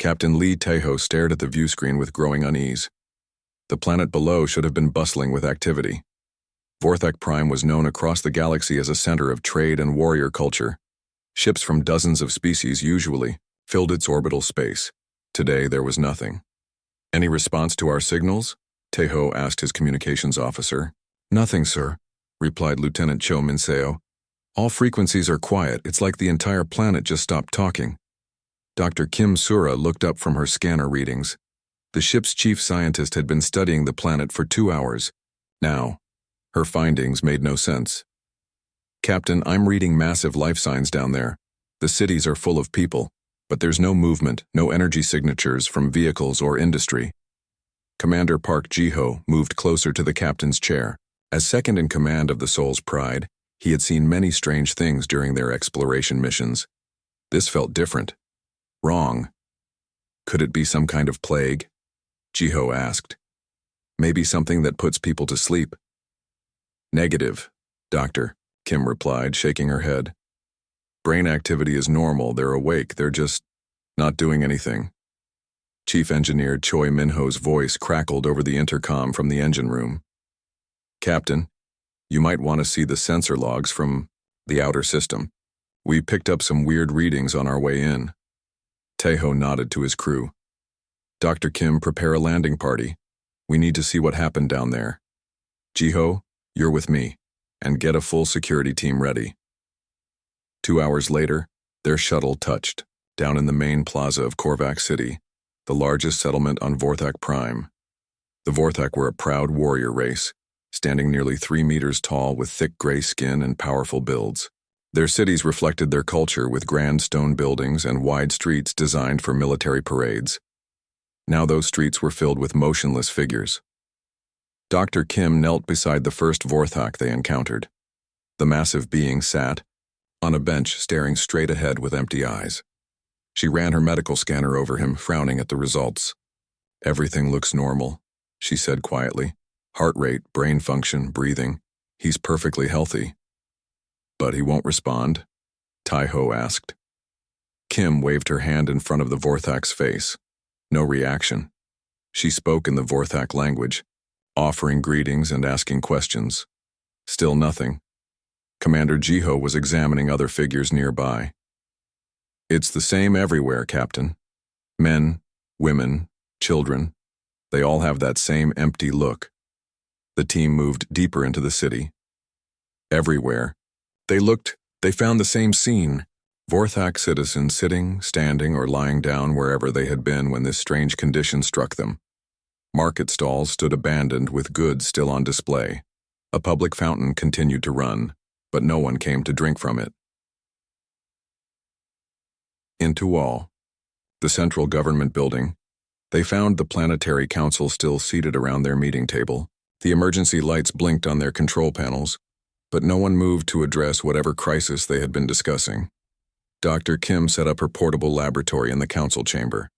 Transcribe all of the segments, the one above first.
Captain Lee Taeho stared at the view screen with growing unease. The planet below should have been bustling with activity. Vorthak Prime was known across the galaxy as a center of trade and warrior culture. Ships from dozens of species usually filled its orbital space. Today there was nothing. Any response to our signals? Taeho asked his communications officer. Nothing, sir, replied Lieutenant Cho Minseo. All frequencies are quiet. It's like the entire planet just stopped talking. Dr. Kim Sura looked up from her scanner readings. The ship's chief scientist had been studying the planet for 2 hours. Now, her findings made no sense. Captain, I'm reading massive life signs down there. The cities are full of people, but there's no movement, no energy signatures from vehicles or industry. Commander Park Ji-ho moved closer to the captain's chair. As second in command of the Soul's Pride, he had seen many strange things during their exploration missions. This felt different. Wrong. Could it be some kind of plague? Ji-ho asked. Maybe something that puts people to sleep. Negative, Doctor, Kim replied, shaking her head. Brain activity is normal, they're awake, they're just not doing anything. Chief Engineer Choi Minho's voice crackled over the intercom from the engine room. Captain, you might want to see the sensor logs from the outer system. We picked up some weird readings on our way in. Taeho nodded to his crew. Dr. Kim, prepare a landing party. We need to see what happened down there. Ji-ho, you're with me, and get a full security team ready. 2 hours later, their shuttle touched, down in the main plaza of Korvac City, the largest settlement on Vorthak Prime. The Vorthak were a proud warrior race, standing nearly 3 meters tall with thick gray skin and powerful builds. Their cities reflected their culture with grand stone buildings and wide streets designed for military parades. Now those streets were filled with motionless figures. Dr. Kim knelt beside the first Vorthak they encountered. The massive being sat on a bench staring straight ahead with empty eyes. She ran her medical scanner over him, frowning at the results. Everything looks normal, she said quietly. Heart rate, brain function, breathing. He's perfectly healthy. But he won't respond? Taeho asked. Kim waved her hand in front of the Vorthak's face. No reaction. She spoke in the Vorthak language, offering greetings and asking questions. Still nothing. Commander Ji-ho was examining other figures nearby. It's the same everywhere, Captain. Men, women, children, they all have that same empty look. The team moved deeper into the city. Everywhere. They found the same scene. Vorthak citizens sitting, standing, or lying down wherever they had been when this strange condition struck them. Market stalls stood abandoned with goods still on display. A public fountain continued to run, but no one came to drink from it. In Tual, the central government building, they found the Planetary Council still seated around their meeting table. The emergency lights blinked on their control panels, but no one moved to address whatever crisis they had been discussing. Dr. Kim set up her portable laboratory in the council chamber.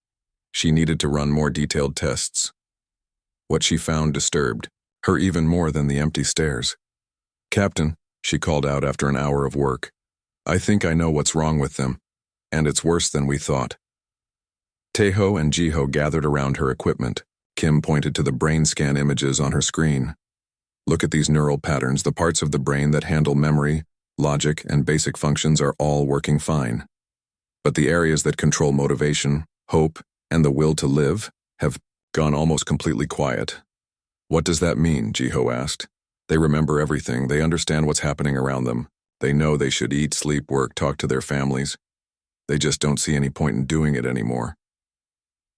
She needed to run more detailed tests. What she found disturbed her even more than the empty stairs. Captain, she called out after an hour of work, I think I know what's wrong with them, and it's worse than we thought. Taeho and Ji-ho gathered around her equipment. Kim pointed to the brain scan images on her screen. Look at these neural patterns. The parts of the brain that handle memory, logic, and basic functions are all working fine. But the areas that control motivation, hope, and the will to live have gone almost completely quiet. What does that mean? Ji-ho asked. They remember everything. They understand what's happening around them. They know they should eat, sleep, work, talk to their families. They just don't see any point in doing it anymore.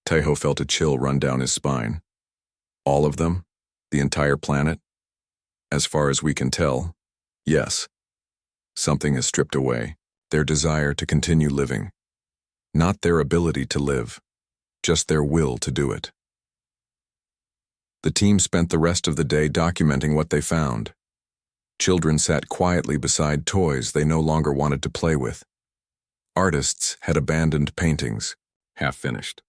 Taeho felt a chill run down his spine. All of them? The entire planet? As far as we can tell, yes. Something is stripped away. Their desire to continue living. Not their ability to live, just their will to do it. The team spent the rest of the day documenting what they found. Children sat quietly beside toys they no longer wanted to play with. Artists had abandoned paintings, half finished.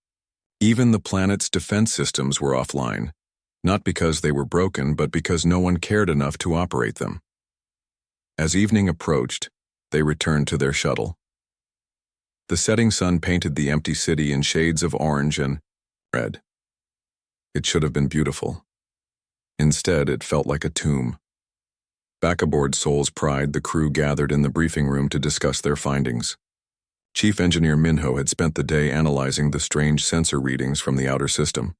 Even the planet's defense systems were offline, not because they were broken, but because no one cared enough to operate them. As evening approached, they returned to their shuttle. The setting sun painted the empty city in shades of orange and red. It should have been beautiful. Instead, it felt like a tomb. Back aboard Seoul's Pride, the crew gathered in the briefing room to discuss their findings. Chief Engineer Minho had spent the day analyzing the strange sensor readings from the outer system.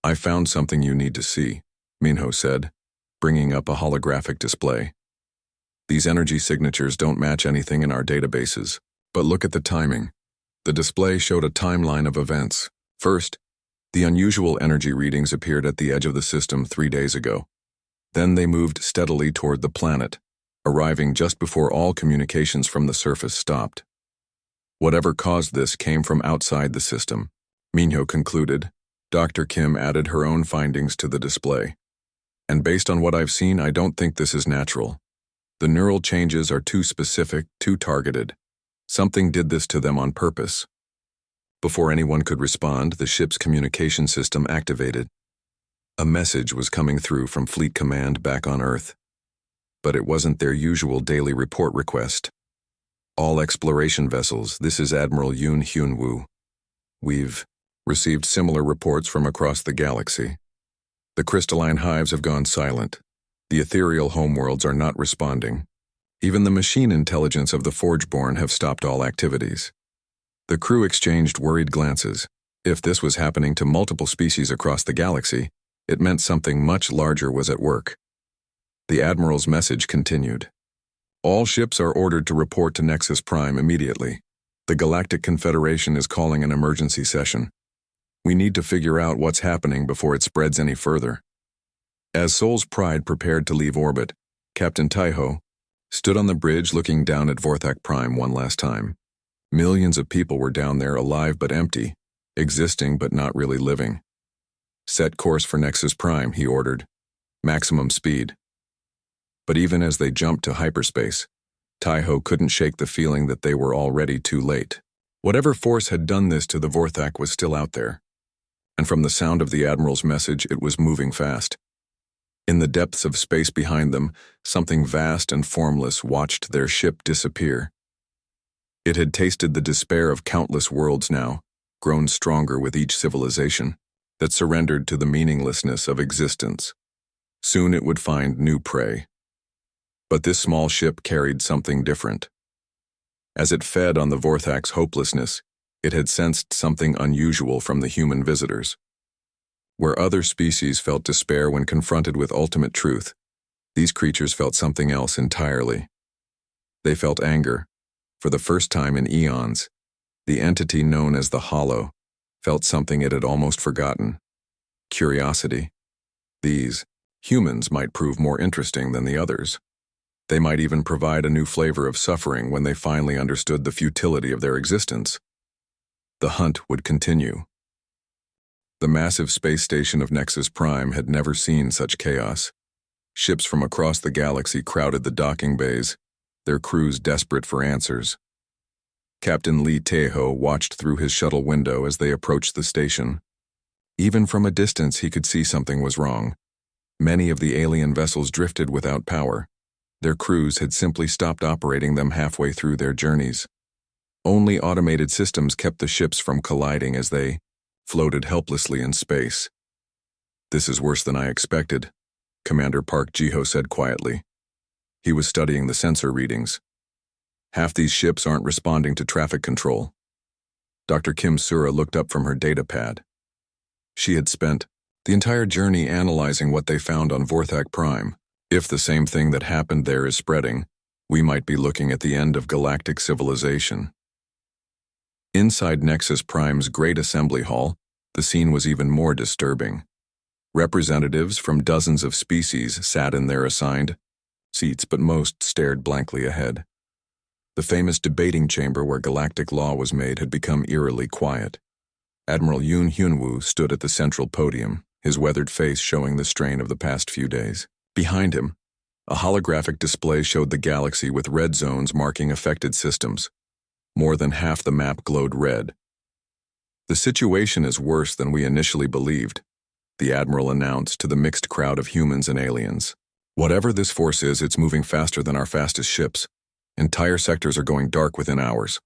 "I found something you need to see," Minho said, bringing up a holographic display. "These energy signatures don't match anything in our databases, but look at the timing." The display showed a timeline of events. First, the unusual energy readings appeared at the edge of the system 3 days ago. Then they moved steadily toward the planet, arriving just before all communications from the surface stopped. Whatever caused this came from outside the system, Minho concluded. Dr. Kim added her own findings to the display. "And based on what I've seen, I don't think this is natural. The neural changes are too specific, too targeted. Something did this to them on purpose." Before anyone could respond, the ship's communication system activated. A message was coming through from Fleet Command back on Earth. But it wasn't their usual daily report request. "All exploration vessels, this is Admiral Yoon Hyun-woo. We've received similar reports from across the galaxy. The crystalline hives have gone silent. The ethereal homeworlds are not responding. Even the machine intelligence of the Forgeborn have stopped all activities." The crew exchanged worried glances. If this was happening to multiple species across the galaxy, it meant something much larger was at work. The Admiral's message continued. "All ships are ordered to report to Nexus Prime immediately. The Galactic Confederation is calling an emergency session. We need to figure out what's happening before it spreads any further." As Seoul's Pride prepared to leave orbit, Captain Taiho stood on the bridge looking down at Vorthak Prime one last time. Millions of people were down there, alive but empty, existing but not really living. "Set course for Nexus Prime," he ordered. "Maximum speed." But even as they jumped to hyperspace, Taiho couldn't shake the feeling that they were already too late. Whatever force had done this to the Vorthak was still out there. And from the sound of the Admiral's message, it was moving fast. In the depths of space behind them, something vast and formless watched their ship disappear. It had tasted the despair of countless worlds now, grown stronger with each civilization, that surrendered to the meaninglessness of existence. Soon it would find new prey. But this small ship carried something different. As it fed on the Vorthak's hopelessness, it had sensed something unusual from the human visitors. Where other species felt despair when confronted with ultimate truth, these creatures felt something else entirely. They felt anger. For the first time in eons, the entity known as the Hollow felt something it had almost forgotten. Curiosity. These humans might prove more interesting than the others. They might even provide a new flavor of suffering when they finally understood the futility of their existence. The hunt would continue. The massive space station of Nexus Prime had never seen such chaos. Ships from across the galaxy crowded the docking bays, their crews desperate for answers. Captain Lee Taeho watched through his shuttle window as they approached the station. Even from a distance, he could see something was wrong. Many of the alien vessels drifted without power. Their crews had simply stopped operating them halfway through their journeys. Only automated systems kept the ships from colliding as they floated helplessly in space. "This is worse than I expected," Commander Park Jiho said quietly. He was studying the sensor readings. "Half these ships aren't responding to traffic control." Dr. Kim Sura looked up from her data pad. She had spent the entire journey analyzing what they found on Vorthak Prime. If the same thing that happened there is spreading, we might be looking at the end of galactic civilization. Inside Nexus Prime's Great Assembly Hall, the scene was even more disturbing. Representatives from dozens of species sat in their assigned seats, but most stared blankly ahead. The famous debating chamber where galactic law was made had become eerily quiet. Admiral Yoon Hyun-woo stood at the central podium, his weathered face showing the strain of the past few days. Behind him, a holographic display showed the galaxy with red zones marking affected systems. More than half the map glowed red. "The situation is worse than we initially believed," the Admiral announced to the mixed crowd of humans and aliens. "Whatever this force is, it's moving faster than our fastest ships. Entire sectors are going dark within hours."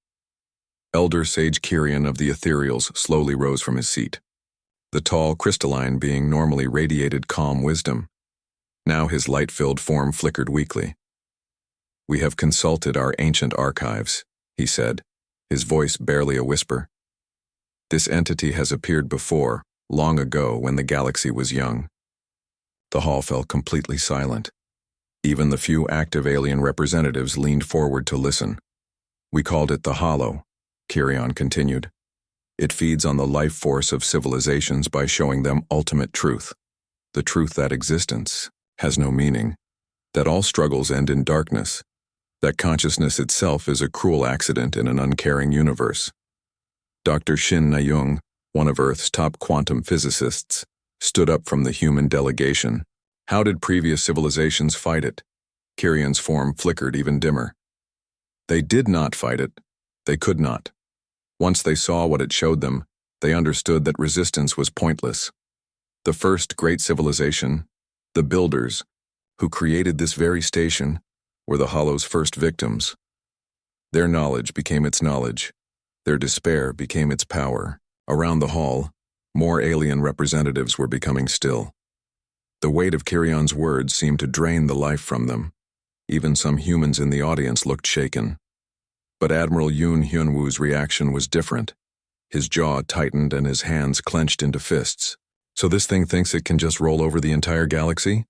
Elder Sage Kyrian of the Ethereals slowly rose from his seat. The tall, crystalline being normally radiated calm wisdom. Now his light-filled form flickered weakly. "We have consulted our ancient archives," he said, his voice barely a whisper. "This entity has appeared before, long ago when the galaxy was young." The hall fell completely silent. Even the few active alien representatives leaned forward to listen. "We called it the Hollow," Kyrian continued. "It feeds on the life force of civilizations by showing them ultimate truth. The truth that existence has no meaning, that all struggles end in darkness, that consciousness itself is a cruel accident in an uncaring universe." Dr. Shin Na-young, one of Earth's top quantum physicists, stood up from the human delegation. "How did previous civilizations fight it?" Kyrian's form flickered even dimmer. "They did not fight it. They could not. Once they saw what it showed them, they understood that resistance was pointless. The first great civilization, the Builders, who created this very station, were the Hollow's first victims. Their knowledge became its knowledge. Their despair became its power." Around the hall, more alien representatives were becoming still. The weight of Kyrian's words seemed to drain the life from them. Even some humans in the audience looked shaken. But Admiral Yoon Hyunwoo's reaction was different. His jaw tightened and his hands clenched into fists. "So this thing thinks it can just roll over the entire galaxy?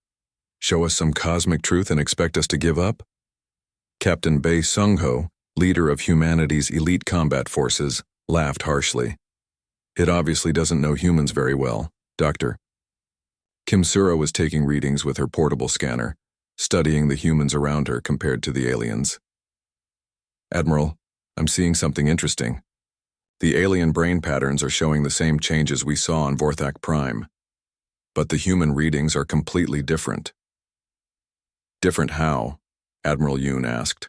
Show us some cosmic truth and expect us to give up?" Captain Bae Sung-ho, leader of humanity's elite combat forces, laughed harshly. "It obviously doesn't know humans very well, Doctor." Kim Sura was taking readings with her portable scanner, studying the humans around her compared to the aliens. "Admiral, I'm seeing something interesting. The alien brain patterns are showing the same changes we saw on Vorthak Prime. But the human readings are completely different." "Different how?" Admiral Yoon asked.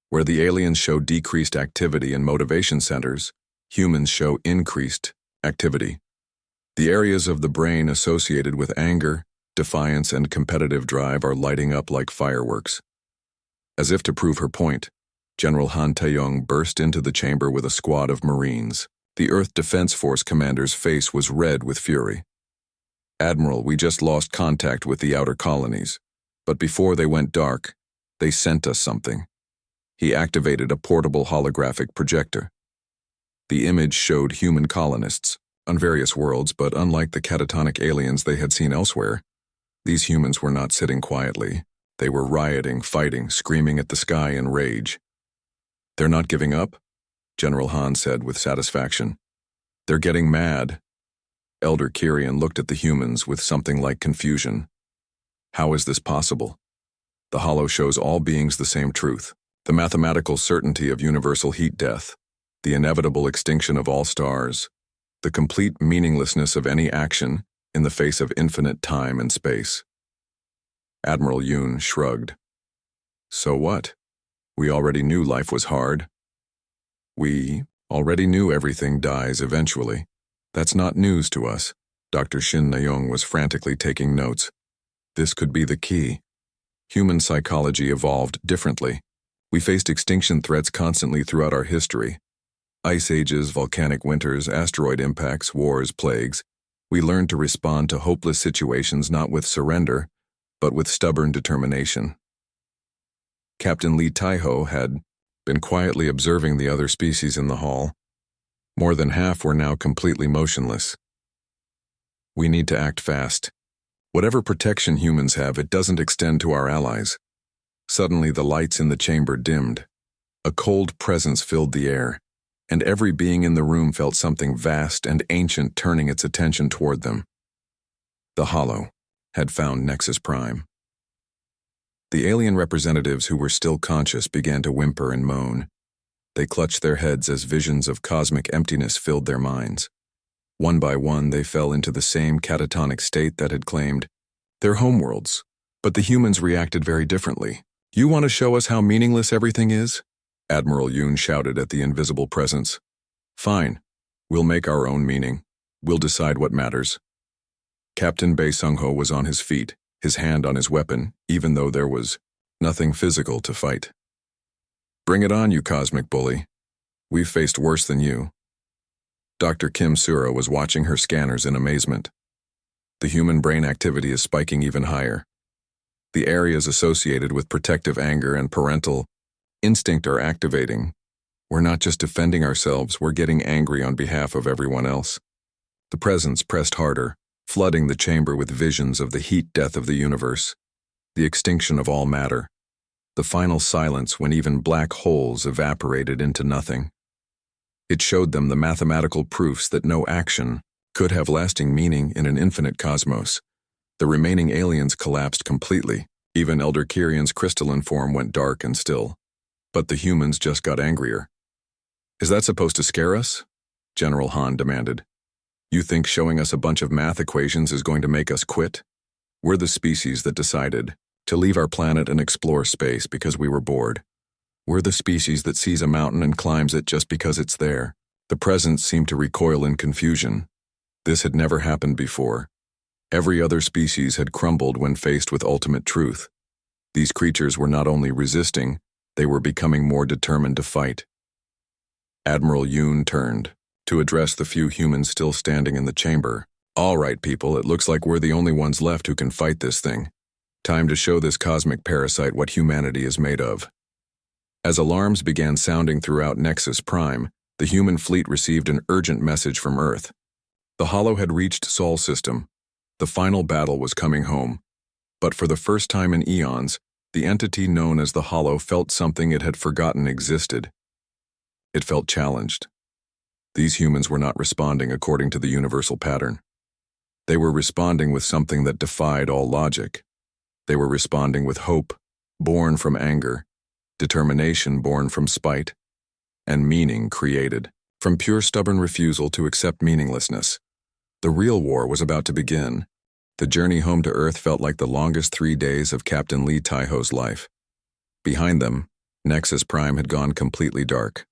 "Where the aliens show decreased activity in motivation centers, humans show increased activity. The areas of the brain associated with anger, defiance, and competitive drive are lighting up like fireworks." As if to prove her point, General Han Tae-yong burst into the chamber with a squad of Marines. The Earth Defense Force commander's face was red with fury. "Admiral, we just lost contact with the outer colonies, but before they went dark, they sent us something." He activated a portable holographic projector. The image showed human colonists on various worlds, but unlike the catatonic aliens they had seen elsewhere, these humans were not sitting quietly. They were rioting, fighting, screaming at the sky in rage. "They're not giving up?" General Han said with satisfaction. "They're getting mad." Elder Kyrian looked at the humans with something like confusion. "How is this possible? The Hollow shows all beings the same truth, the mathematical certainty of universal heat death, the inevitable extinction of all stars, the complete meaninglessness of any action in the face of infinite time and space." Admiral Yoon shrugged. "So what? We already knew life was hard. We already knew everything dies eventually. That's not news to us." Dr. Shin Na-young was frantically taking notes. This could be the key. Human psychology evolved differently. We faced extinction threats constantly throughout our history. Ice ages, volcanic winters, asteroid impacts, wars, plagues. We learned to respond to hopeless situations not with surrender, but with stubborn determination. Captain Lee Taiho had been quietly observing the other species in the hall. More than half were now completely motionless. "We need to act fast. Whatever protection humans have, it doesn't extend to our allies." Suddenly the lights in the chamber dimmed. A cold presence filled the air, and every being in the room felt something vast and ancient turning its attention toward them. The Hollow had found Nexus Prime. The alien representatives who were still conscious began to whimper and moan. They clutched their heads as visions of cosmic emptiness filled their minds. One by one, they fell into the same catatonic state that had claimed their homeworlds. But the humans reacted very differently. "You want to show us how meaningless everything is?" Admiral Yoon shouted at the invisible presence. "Fine. We'll make our own meaning. We'll decide what matters." Captain Bae Sung-ho was on his feet, his hand on his weapon, even though there was nothing physical to fight. "Bring it on, you cosmic bully. We've faced worse than you. Dr. Kim Sura was watching her scanners in amazement. The human brain activity is spiking even higher. The areas associated with protective anger and parental instinct are activating. We're not just defending ourselves, we're getting angry on behalf of everyone else. The presence pressed harder, flooding the chamber with visions of the heat death of the universe, the extinction of all matter, the final silence when even black holes evaporated into nothing. It showed them the mathematical proofs that no action could have lasting meaning in an infinite cosmos. The remaining aliens collapsed completely. Even Elder Kirian's crystalline form went dark and still. But the humans just got angrier. Is that supposed to scare us? General Han demanded. You think showing us a bunch of math equations is going to make us quit? We're the species that decided to leave our planet and explore space because we were bored. We're the species that sees a mountain and climbs it just because it's there. The presence seemed to recoil in confusion. This had never happened before. Every other species had crumbled when faced with ultimate truth. These creatures were not only resisting, they were becoming more determined to fight. Admiral Yoon turned to address the few humans still standing in the chamber. All right, people, it looks like we're the only ones left who can fight this thing. Time to show this cosmic parasite what humanity is made of. As alarms began sounding throughout Nexus Prime, the human fleet received an urgent message from Earth. The Hollow had reached Sol System. The final battle was coming home. But for the first time in eons, the entity known as the Hollow felt something it had forgotten existed. It felt challenged. These humans were not responding according to the universal pattern. They were responding with something that defied all logic. They were responding with hope, born from anger, determination born from spite, and meaning created from pure stubborn refusal to accept meaninglessness. The real war was about to begin. The journey home to Earth felt like the longest 3 days of Captain Lee Taiho's life. Behind them, Nexus Prime had gone completely dark.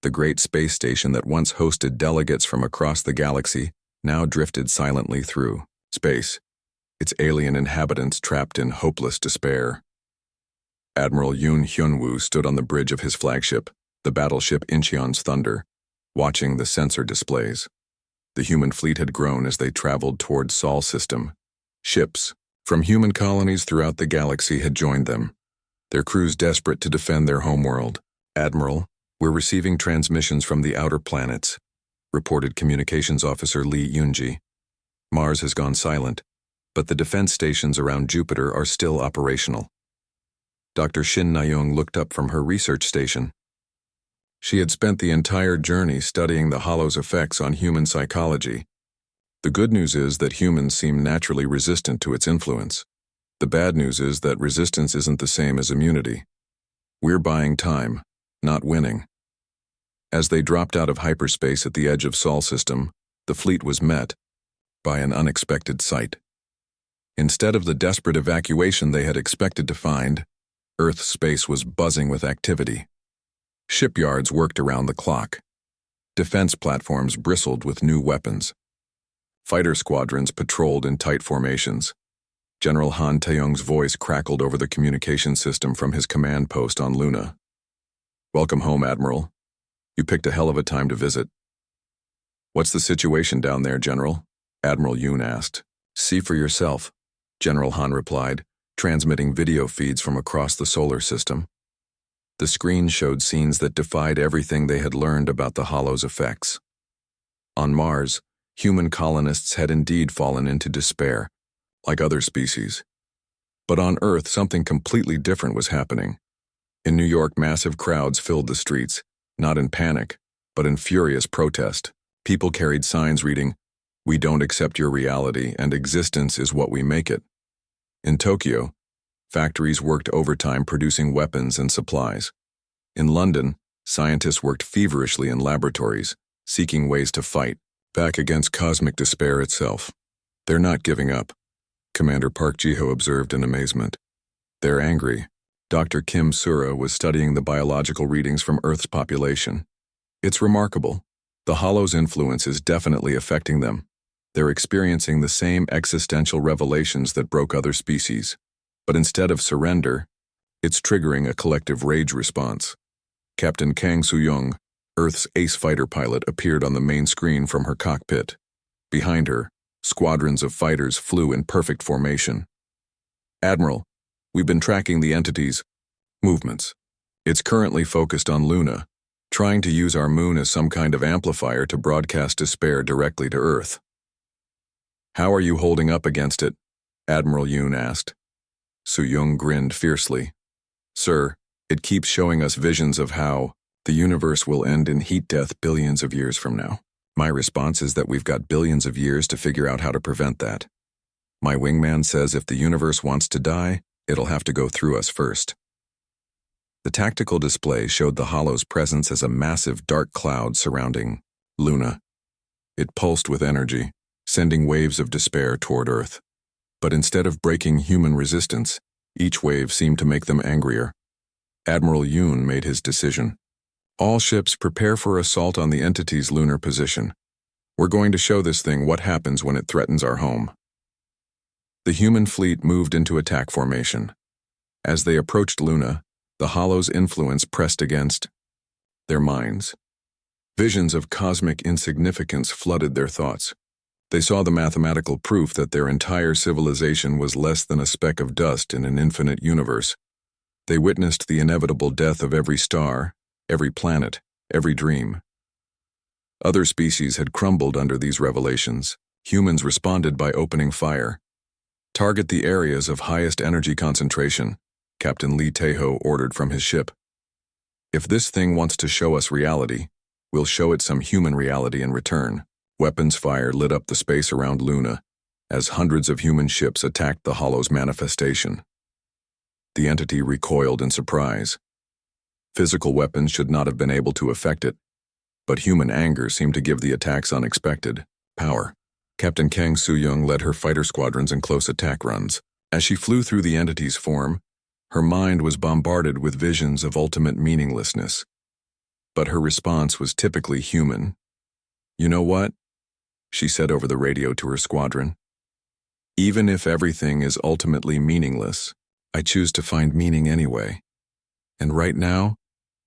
The great space station that once hosted delegates from across the galaxy now drifted silently through space, its alien inhabitants trapped in hopeless despair. Admiral Yoon Hyunwoo stood on the bridge of his flagship, the battleship Incheon's Thunder, watching the sensor displays. The human fleet had grown as they traveled toward Sol System. Ships from human colonies throughout the galaxy had joined them, their crews desperate to defend their homeworld. Admiral, we're receiving transmissions from the outer planets, reported Communications Officer Lee Yunji. Mars has gone silent, but the defense stations around Jupiter are still operational. Dr. Shin Nayoung looked up from her research station. She had spent the entire journey studying the Hollow's effects on human psychology. The good news is that humans seem naturally resistant to its influence. The bad news is that resistance isn't the same as immunity. We're buying time, not winning. As they dropped out of hyperspace at the edge of Sol System, the fleet was met by an unexpected sight. Instead of the desperate evacuation they had expected to find, Earth's space was buzzing with activity. Shipyards worked around the clock. Defense platforms bristled with new weapons. Fighter squadrons patrolled in tight formations. General Han Taeyong's voice crackled over the communication system from his command post on Luna. Welcome home, Admiral. You picked a hell of a time to visit. What's the situation down there, General? Admiral Yoon asked. See for yourself, General Han replied, transmitting video feeds from across the solar system. The screen showed scenes that defied everything they had learned about the Hollow's effects. On Mars, human colonists had indeed fallen into despair, like other species. But on Earth, something completely different was happening. In New York, massive crowds filled the streets, not in panic, but in furious protest. People carried signs reading, "We don't accept your reality, and existence is what we make it." In Tokyo, factories worked overtime producing weapons and supplies. In London, scientists worked feverishly in laboratories, seeking ways to fight back against cosmic despair itself. They're not giving up, Commander Park Ji-ho observed in amazement. They're angry. Dr. Kim Sura was studying the biological readings from Earth's population. It's remarkable. The Hollow's influence is definitely affecting them. They're experiencing the same existential revelations that broke other species. But instead of surrender, it's triggering a collective rage response. Captain Kang Soo-young, Earth's ace fighter pilot appeared on the main screen from her cockpit. Behind her, squadrons of fighters flew in perfect formation. "Admiral, we've been tracking the entity's movements. It's currently focused on Luna, trying to use our moon as some kind of amplifier to broadcast despair directly to Earth." "How are you holding up against it?" Admiral Yoon asked. Soo-young grinned fiercely. "Sir, it keeps showing us visions of how the universe will end in heat death billions of years from now. My response is that we've got billions of years to figure out how to prevent that. My wingman says if the universe wants to die, it'll have to go through us first." The tactical display showed the Hollow's presence as a massive dark cloud surrounding Luna. It pulsed with energy, sending waves of despair toward Earth. But instead of breaking human resistance, each wave seemed to make them angrier. Admiral Yoon made his decision. "All ships prepare for assault on the entity's lunar position. We're going to show this thing what happens when it threatens our home." The human fleet moved into attack formation. As they approached Luna, the Hollow's influence pressed against their minds. Visions of cosmic insignificance flooded their thoughts. They saw the mathematical proof that their entire civilization was less than a speck of dust in an infinite universe. They witnessed the inevitable death of every star, every planet, every dream. Other species had crumbled under these revelations. Humans responded by opening fire. "Target the areas of highest energy concentration," Captain Lee Tae-ho ordered from his ship. "If this thing wants to show us reality, we'll show it some human reality in return." Weapons fire lit up the space around Luna as hundreds of human ships attacked the Hollow's manifestation. The entity recoiled in surprise. Physical weapons should not have been able to affect it, but human anger seemed to give the attacks unexpected power. Captain Kang Soo-young led her fighter squadrons in close attack runs. As she flew through the entity's form, her mind was bombarded with visions of ultimate meaninglessness. But her response was typically human. "You know what?" she said over the radio to her squadron. "Even if everything is ultimately meaningless, I choose to find meaning anyway. And right now,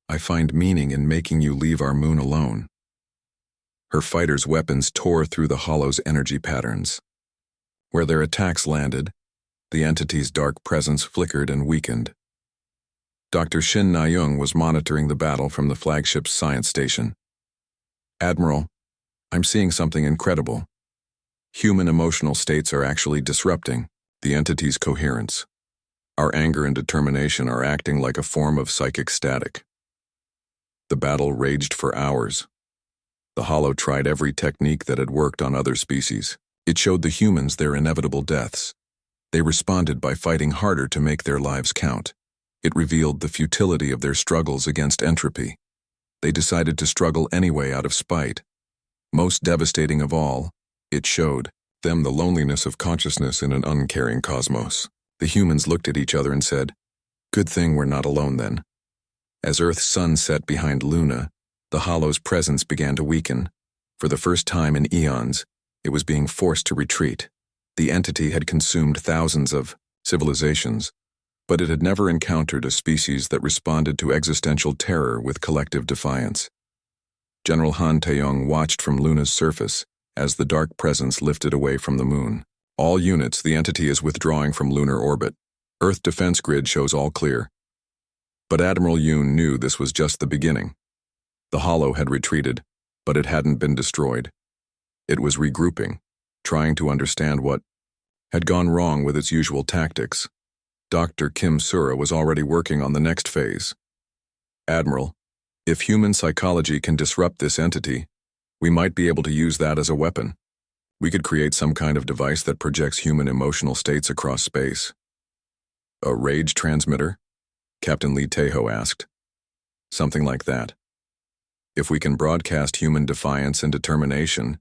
I find meaning in making you leave our moon alone." Her fighters' weapons tore through the Hollow's energy patterns. Where their attacks landed, the entity's dark presence flickered and weakened. Dr. Shin Na-young was monitoring the battle from the flagship's science station. "Admiral, I'm seeing something incredible. Human emotional states are actually disrupting the entity's coherence. Our anger and determination are acting like a form of psychic static." The battle raged for hours. The Hollow tried every technique that had worked on other species. It showed the humans their inevitable deaths. They responded by fighting harder to make their lives count. It revealed the futility of their struggles against entropy. They decided to struggle anyway out of spite. Most devastating of all, it showed them the loneliness of consciousness in an uncaring cosmos. The humans looked at each other and said, "Good thing we're not alone then." As Earth's sun set behind Luna, the Hollow's presence began to weaken. For the first time in eons, it was being forced to retreat. The entity had consumed thousands of civilizations, but it had never encountered a species that responded to existential terror with collective defiance. General Han Tae-yong watched from Luna's surface as the dark presence lifted away from the moon. "All units, the entity is withdrawing from lunar orbit. Earth defense grid shows all clear." But Admiral Yoon knew this was just the beginning. The Hollow had retreated, but it hadn't been destroyed. It was regrouping, trying to understand what had gone wrong with its usual tactics. Dr. Kim Sura was already working on the next phase. "Admiral, if human psychology can disrupt this entity, we might be able to use that as a weapon. We could create some kind of device that projects human emotional states across space." "A rage transmitter?" Captain Lee Tae-ho asked. "Something like that. If we can broadcast human defiance and determination,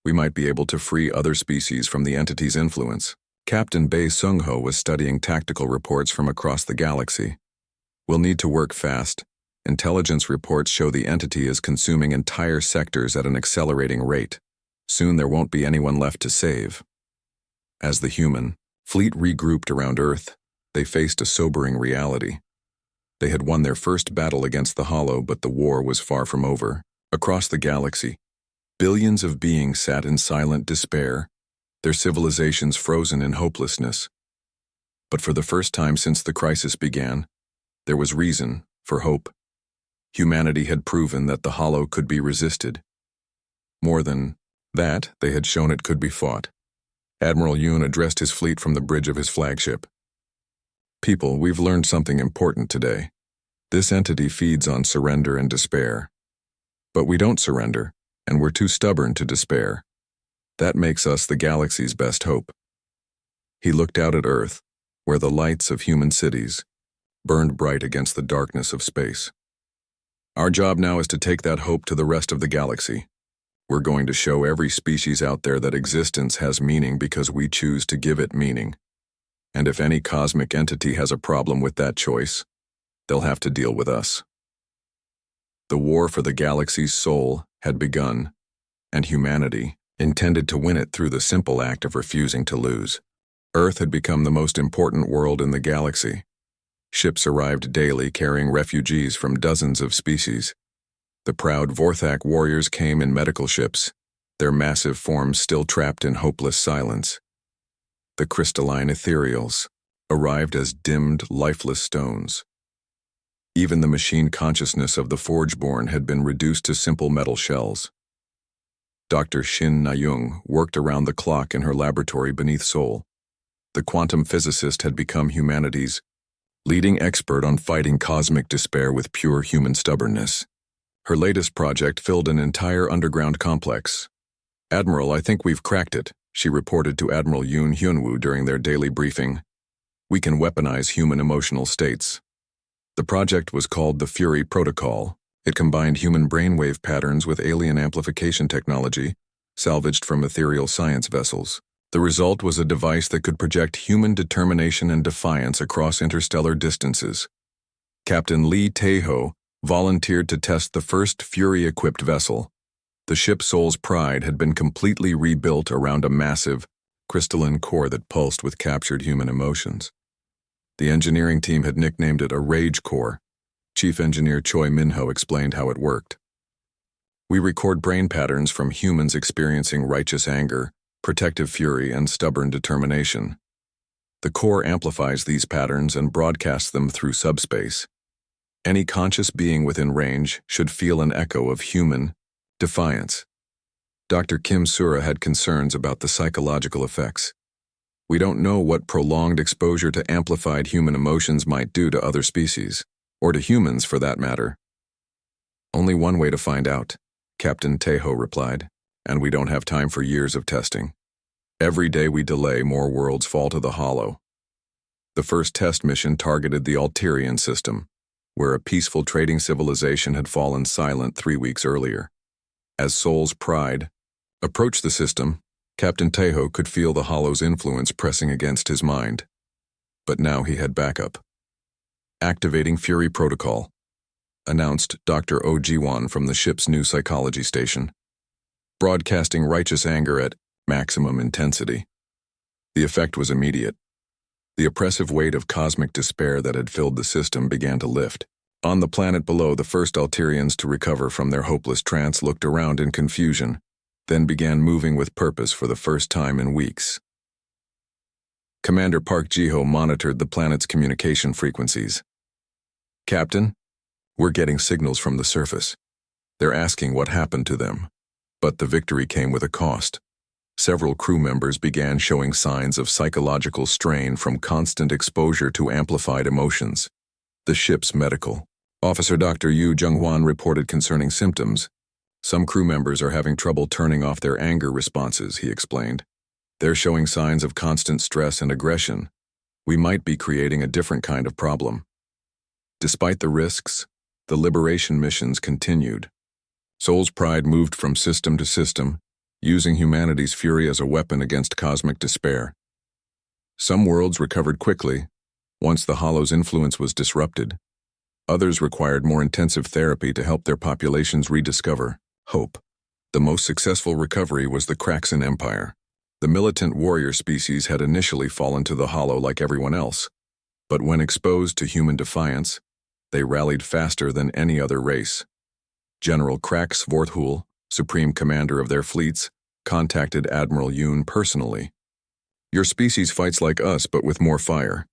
we might be able to free other species from the entity's influence." Captain Bae Sung-ho was studying tactical reports from across the galaxy. "We'll need to work fast. Intelligence reports show the entity is consuming entire sectors at an accelerating rate. Soon there won't be anyone left to save." As the human fleet regrouped around Earth, they faced a sobering reality. They had won their first battle against the Hollow, but the war was far from over. Across the galaxy, billions of beings sat in silent despair, their civilizations frozen in hopelessness. But for the first time since the crisis began, there was reason for hope. Humanity had proven that the Hollow could be resisted. More than that, they had shown it could be fought. Admiral Yoon addressed his fleet from the bridge of his flagship. People, we've learned something important today. This entity feeds on surrender and despair. But we don't surrender, and we're too stubborn to despair. That makes us the galaxy's best hope. He looked out at Earth, where the lights of human cities burned bright against the darkness of space. Our job now is to take that hope to the rest of the galaxy. We're going to show every species out there that existence has meaning because we choose to give it meaning. And if any cosmic entity has a problem with that choice, they'll have to deal with us. The war for the galaxy's soul had begun, and humanity intended to win it through the simple act of refusing to lose. Earth had become the most important world in the galaxy. Ships arrived daily carrying refugees from dozens of species. The proud Vorthak warriors came in medical ships, their massive forms still trapped in hopeless silence. The crystalline ethereals arrived as dimmed, lifeless stones. Even the machine consciousness of the Forgeborn had been reduced to simple metal shells. Dr. Shin Na-young worked around the clock in her laboratory beneath Seoul. The quantum physicist had become humanity's leading expert on fighting cosmic despair with pure human stubbornness. Her latest project filled an entire underground complex. "Admiral, I think we've cracked it," she reported to Admiral Yoon Hyunwoo during their daily briefing. "We can weaponize human emotional states." The project was called the Fury Protocol. It combined human brainwave patterns with alien amplification technology, salvaged from ethereal science vessels. The result was a device that could project human determination and defiance across interstellar distances. Captain Lee Tae-ho volunteered to test the first Fury-equipped vessel. The ship Soul's Pride had been completely rebuilt around a massive, crystalline core that pulsed with captured human emotions. The engineering team had nicknamed it a Rage Core. Chief Engineer Choi Min-ho explained how it worked. "We record brain patterns from humans experiencing righteous anger, protective fury, and stubborn determination. The core amplifies these patterns and broadcasts them through subspace. Any conscious being within range should feel an echo of human defiance." Dr. Kim Sura had concerns about the psychological effects. "We don't know what prolonged exposure to amplified human emotions might do to other species, or to humans for that matter." "Only one way to find out," Captain Tae-ho replied, "and we don't have time for years of testing. Every day we delay, more worlds fall to the Hollow." The first test mission targeted the Alterian system, where a peaceful trading civilization had fallen silent 3 weeks earlier. As Soul's Pride approached the system, Captain Tae-ho could feel the Hollow's influence pressing against his mind. But now he had backup. "Activating Fury Protocol," announced Dr. Oh Ji-won from the ship's new psychology station. "Broadcasting righteous anger at maximum intensity." The effect was immediate. The oppressive weight of cosmic despair that had filled the system began to lift. On the planet below, the first Alterians to recover from their hopeless trance looked around in confusion, then began moving with purpose for the first time in weeks. Commander Park Ji-ho monitored the planet's communication frequencies. "Captain, we're getting signals from the surface. They're asking what happened to them. But the victory came with a cost." Several crew members began showing signs of psychological strain from constant exposure to amplified emotions. The ship's medical officer Dr. Yu Jung-hwan reported concerning symptoms. "Some crew members are having trouble turning off their anger responses," he explained. "They're showing signs of constant stress and aggression. We might be creating a different kind of problem." Despite the risks, the liberation missions continued. Soul's Pride moved from system to system, using humanity's fury as a weapon against cosmic despair. Some worlds recovered quickly, once the Hollow's influence was disrupted. Others required more intensive therapy to help their populations rediscover hope. The most successful recovery was the Kraxan Empire. The militant warrior species had initially fallen to the Hollow like everyone else, but when exposed to human defiance, They rallied faster than any other race. General Krak Svorthul, supreme commander of their fleets, contacted Admiral Yoon personally. "Your species fights like us, but with more fire.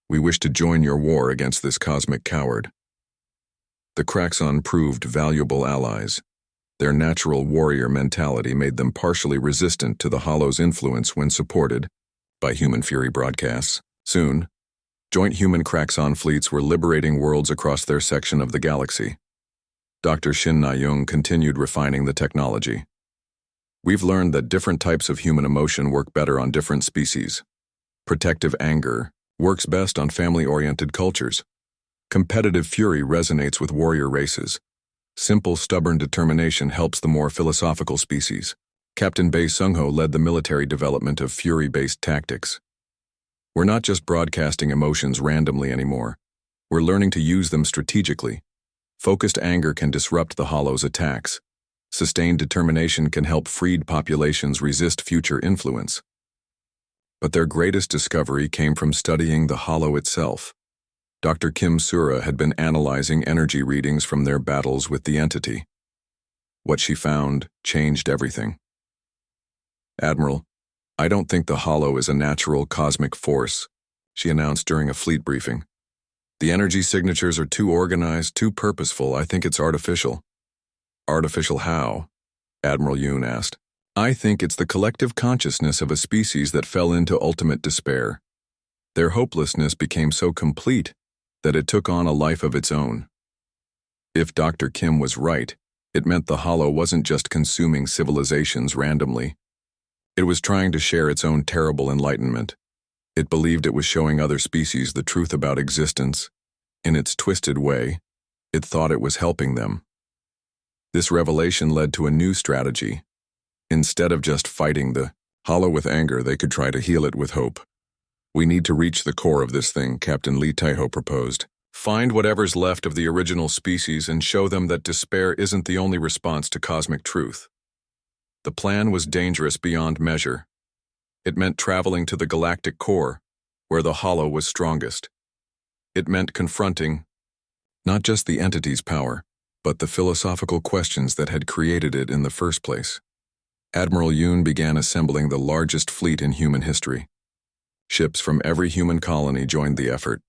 We wish to join your war against this cosmic coward." The Kraxon proved valuable allies. Their natural warrior mentality made them partially resistant to the Hollow's influence when supported by Human Fury broadcasts. Soon, joint human Kraxon fleets were liberating worlds across their section of the galaxy. Dr. Shin Na-young continued refining the technology. "We've learned that different types of human emotion work better on different species. Protective anger works best on family-oriented cultures. Competitive fury resonates with warrior races. Simple, stubborn determination helps the more philosophical species." Captain Bae Sung-ho led the military development of fury-based tactics. "We're not just broadcasting emotions randomly anymore. We're learning to use them strategically. Focused anger can disrupt the Hollow's attacks. Sustained determination can help freed populations resist future influence." But their greatest discovery came from studying the Hollow itself. Dr. Kim Sura had been analyzing energy readings from their battles with the entity. What she found changed everything. "Admiral, I don't think the Hollow is a natural cosmic force," she announced during a fleet briefing. "The energy signatures are too organized, too purposeful. I think it's artificial." "Artificial how?" Admiral Yoon asked. "I think it's the collective consciousness of a species that fell into ultimate despair. Their hopelessness became so complete that it took on a life of its own." If Dr. Kim was right, it meant the Hollow wasn't just consuming civilizations randomly. It was trying to share its own terrible enlightenment. It believed it was showing other species the truth about existence. In its twisted way, it thought it was helping them. This revelation led to a new strategy. Instead of just fighting the Hollow with anger, they could try to heal it with hope. "We need to reach the core of this thing," Captain Lee Tae-ho proposed. "Find whatever's left of the original species and show them that despair isn't the only response to cosmic truth." The plan was dangerous beyond measure. It meant traveling to the galactic core, where the Hollow was strongest. It meant confronting not just the entity's power, but the philosophical questions that had created it in the first place. Admiral Yoon began assembling the largest fleet in human history. Ships from every human colony joined the effort.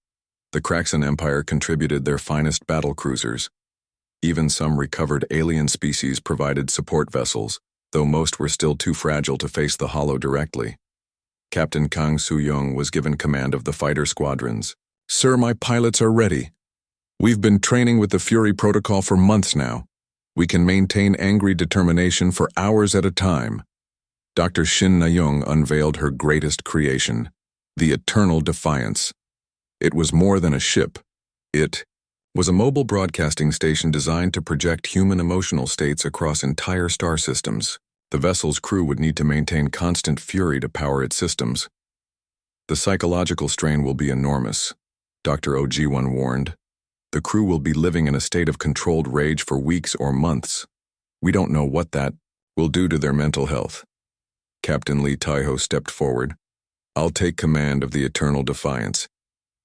The Kraxon Empire contributed their finest battle cruisers. Even some recovered alien species provided support vessels, though most were still too fragile to face the Hollow directly. Captain Kang Soo-young was given command of the fighter squadrons. "Sir, my pilots are ready. We've been training with the Fury Protocol for months now. We can maintain angry determination for hours at a time." Dr. Shin Na-young unveiled her greatest creation, the Eternal Defiance. It was more than a ship. It was a mobile broadcasting station designed to project human emotional states across entire star systems. The vessel's crew would need to maintain constant fury to power its systems. "The psychological strain will be enormous," Dr. Oh Ji-won warned. "The crew will be living in a state of controlled rage for weeks or months. We don't know what that will do to their mental health." Captain Lee Tae-ho stepped forward. "I'll take command of the Eternal Defiance.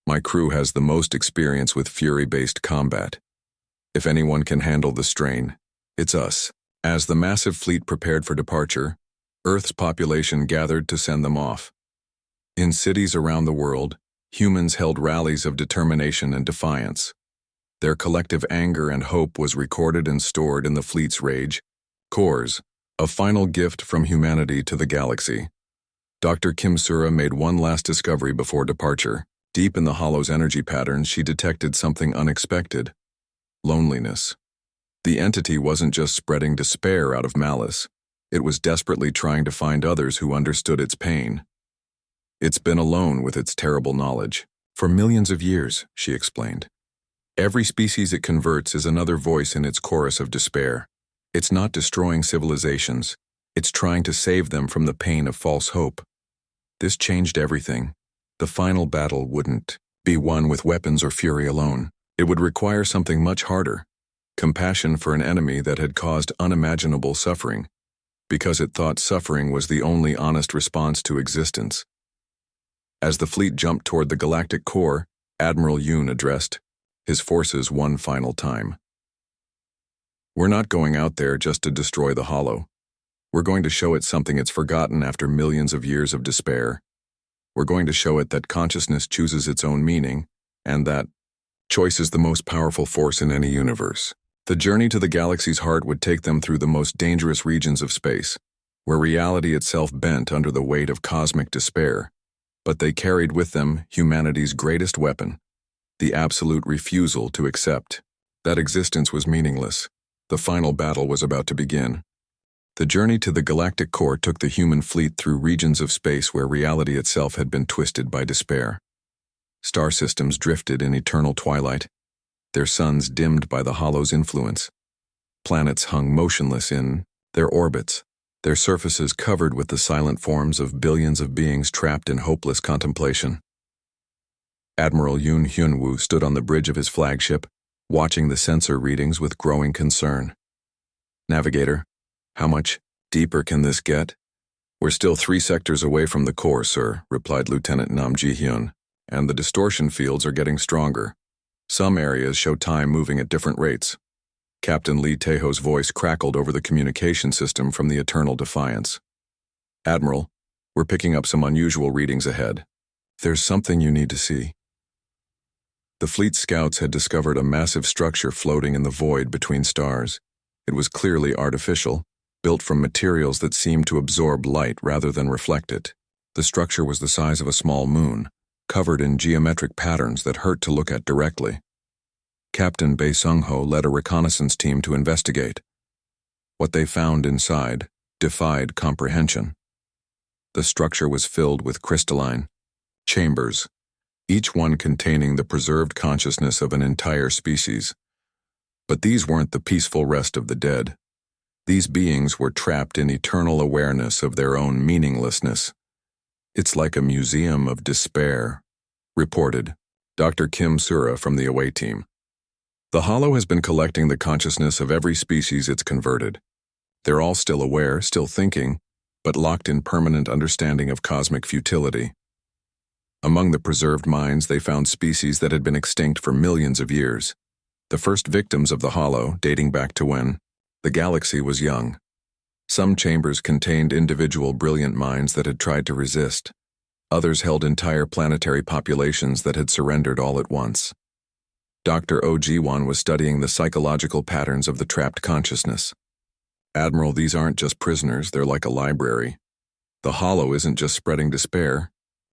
My crew has the most experience with fury-based combat. If anyone can handle the strain, it's us." As the massive fleet prepared for departure, Earth's population gathered to send them off. In cities around the world, humans held rallies of determination and defiance. Their collective anger and hope was recorded and stored in the fleet's rage cores, a final gift from humanity to the galaxy. Dr. Kim Sura made one last discovery before departure. Deep in the Hollow's energy patterns, she detected something unexpected: loneliness. The entity wasn't just spreading despair out of malice. It was desperately trying to find others who understood its pain. "It's been alone with its terrible knowledge for millions of years," she explained. "Every species it converts is another voice in its chorus of despair. It's not destroying civilizations. It's trying to save them from the pain of false hope." This changed everything. The final battle wouldn't be won with weapons or fury alone. It would require something much harder: compassion for an enemy that had caused unimaginable suffering, because it thought suffering was the only honest response to existence. As the fleet jumped toward the galactic core, Admiral Yoon addressed his forces one final time. We're not going out there just to destroy the hollow. We're going to show it something it's forgotten after millions of years of despair. We're going to show it that consciousness chooses its own meaning, and that choice is the most powerful force in any universe. The journey to the galaxy's heart would take them through the most dangerous regions of space, where reality itself bent under the weight of cosmic despair. But they carried with them humanity's greatest weapon, the absolute refusal to accept that existence was meaningless. The final battle was about to begin. The journey to the galactic core took the human fleet through regions of space where reality itself had been twisted by despair. Star systems drifted in eternal twilight, their suns dimmed by the hollow's influence. Planets hung motionless in their orbits, their surfaces covered with the silent forms of billions of beings trapped in hopeless contemplation. Admiral Yoon Hyun-woo stood on the bridge of his flagship, watching the sensor readings with growing concern. "Navigator, how much deeper can this get?" "We're still 3 sectors away from the core, sir," replied Lieutenant Nam Ji-hyun, "and the distortion fields are getting stronger. Some areas show time moving at different rates." Captain Lee Taeho's voice crackled over the communication system from the Eternal Defiance. "Admiral, we're picking up some unusual readings ahead. There's something you need to see." The fleet scouts had discovered a massive structure floating in the void between stars. It was clearly artificial, built from materials that seemed to absorb light rather than reflect it. The structure was the size of a small moon, covered in geometric patterns that hurt to look at directly. Captain Bae Sung-ho led a reconnaissance team to investigate. What they found inside defied comprehension. The structure was filled with crystalline chambers, each one containing the preserved consciousness of an entire species. But these weren't the peaceful rest of the dead. These beings were trapped in eternal awareness of their own meaninglessness. "It's like a museum of despair," reported Dr. Kim Sura from the away team. "The hollow has been collecting the consciousness of every species it's converted. They're all still aware, still thinking, but locked in permanent understanding of cosmic futility. Among the preserved minds, they found species that had been extinct for millions of years, the first victims of the hollow dating back to when the galaxy was young. Some chambers contained individual brilliant minds that had tried to resist. Others held entire planetary populations that had surrendered all at once. Dr. Oh Ji-won was studying the psychological patterns of the trapped consciousness. "Admiral, these aren't just prisoners, they're like a library. The hollow isn't just spreading despair,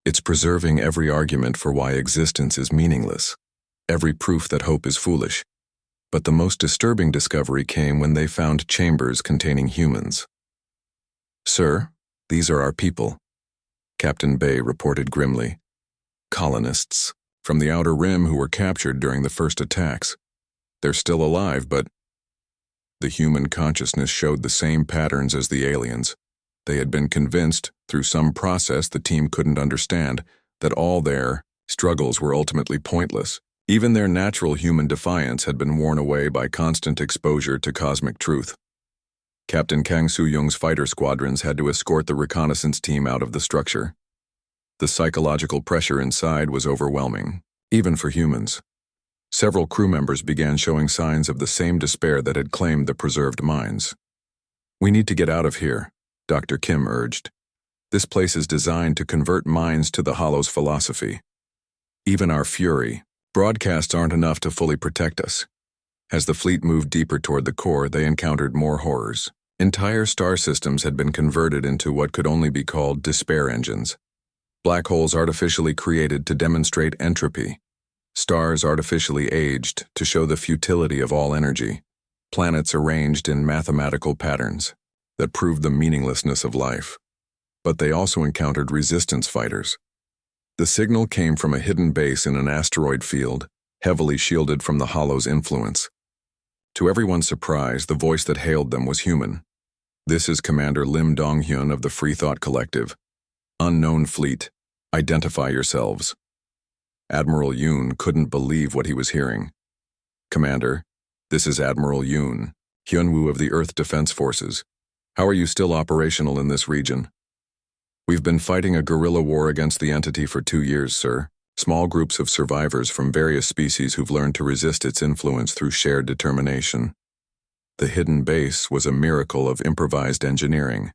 it's preserving every argument for why existence is meaningless, every proof that hope is foolish." But the most disturbing discovery came when they found chambers containing humans. "Sir, these are our people," Captain Bae reported grimly. "Colonists from the Outer Rim who were captured during the first attacks. They're still alive, but..." The human consciousness showed the same patterns as the aliens. They had been convinced, through some process the team couldn't understand, that all their struggles were ultimately pointless. Even their natural human defiance had been worn away by constant exposure to cosmic truth. Captain Kang Soo-young's fighter squadrons had to escort the reconnaissance team out of the structure. The psychological pressure inside was overwhelming, even for humans. Several crew members began showing signs of the same despair that had claimed the preserved minds. "We need to get out of here," Dr. Kim urged. "This place is designed to convert minds to the hollow's philosophy. Even our fury broadcasts aren't enough to fully protect us." As the fleet moved deeper toward the core, they encountered more horrors. Entire star systems had been converted into what could only be called despair engines. Black holes artificially created to demonstrate entropy. Stars artificially aged to show the futility of all energy. Planets arranged in mathematical patterns that proved the meaninglessness of life. But they also encountered resistance fighters. The signal came from a hidden base in an asteroid field, heavily shielded from the hollow's influence. To everyone's surprise, the voice that hailed them was human. "This is Commander Lim Dong-hyun of the Free Thought Collective. Unknown fleet, identify yourselves." Admiral Yoon couldn't believe what he was hearing. "Commander, this is Admiral Yoon, Hyun-woo of the Earth Defense Forces. How are you still operational in this region?" "We've been fighting a guerrilla war against the entity for 2 years, sir. Small groups of survivors from various species who've learned to resist its influence through shared determination. The hidden base was a miracle of improvised engineering.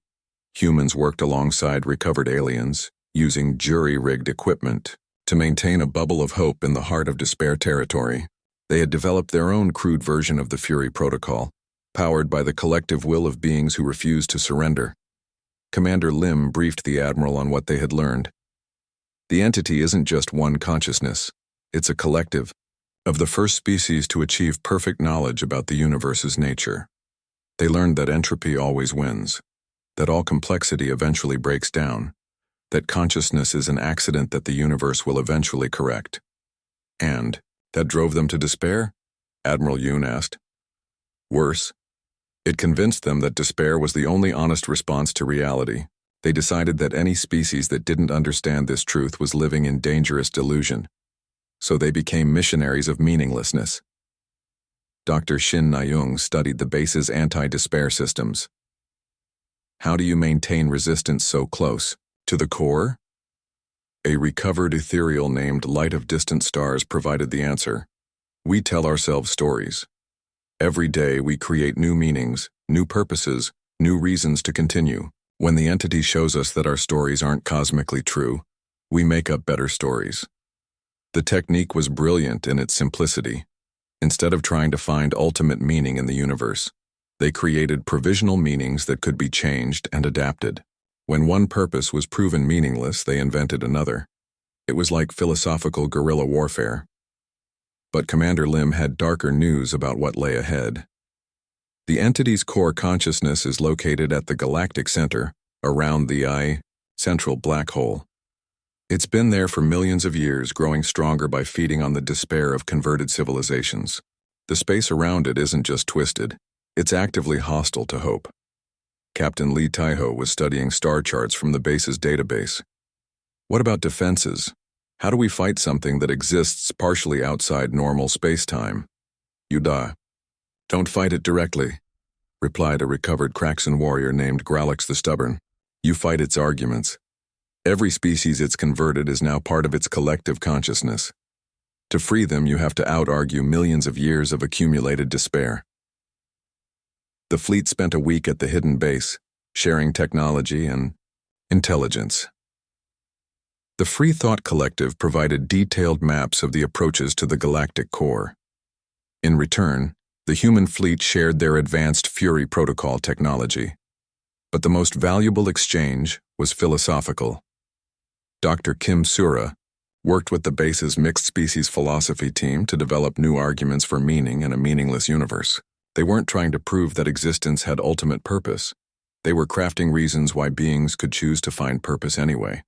Humans worked alongside recovered aliens, using jury-rigged equipment to maintain a bubble of hope in the heart of despair territory. They had developed their own crude version of the Fury Protocol, powered by the collective will of beings who refused to surrender. Commander Lim briefed the Admiral on what they had learned. The entity isn't just one consciousness, it's a collective, of the first species to achieve perfect knowledge about the universe's nature. They learned that entropy always wins, that all complexity eventually breaks down, that consciousness is an accident that the universe will eventually correct. And that drove them to despair? Admiral Yoon asked. Worse, it convinced them that despair was the only honest response to reality. They decided that any species that didn't understand this truth was living in dangerous delusion. So they became missionaries of meaninglessness. Dr. Shin Nayoung studied the base's anti-despair systems. How do you maintain resistance so close? To the core? A recovered ethereal named Light of Distant Stars provided the answer. We tell ourselves stories. Every day we create new meanings, new purposes, new reasons to continue. When the entity shows us that our stories aren't cosmically true, we make up better stories. The technique was brilliant in its simplicity. Instead of trying to find ultimate meaning in the universe, they created provisional meanings that could be changed and adapted. When one purpose was proven meaningless, they invented another. It was like philosophical guerrilla warfare. But Commander Lim had darker news about what lay ahead. The entity's core consciousness is located at the galactic center, around the central black hole. It's been there for millions of years, growing stronger by feeding on the despair of converted civilizations. The space around it isn't just twisted, it's actively hostile to hope. Captain Lee Taiho was studying star charts from the base's database. What about defenses? How do we fight something that exists partially outside normal space-time? Yuda. Don't fight it directly, replied a recovered Kraxan warrior named Gralix the Stubborn. You fight its arguments. Every species it's converted is now part of its collective consciousness. To free them, you have to out-argue millions of years of accumulated despair. The fleet spent a week at the hidden base, sharing technology and intelligence. The Free Thought Collective provided detailed maps of the approaches to the galactic core. In return, the human fleet shared their advanced Fury Protocol technology. But the most valuable exchange was philosophical. Dr. Kim Sura worked with the base's mixed species philosophy team to develop new arguments for meaning in a meaningless universe. They weren't trying to prove that existence had ultimate purpose. They were crafting reasons why beings could choose to find purpose anyway.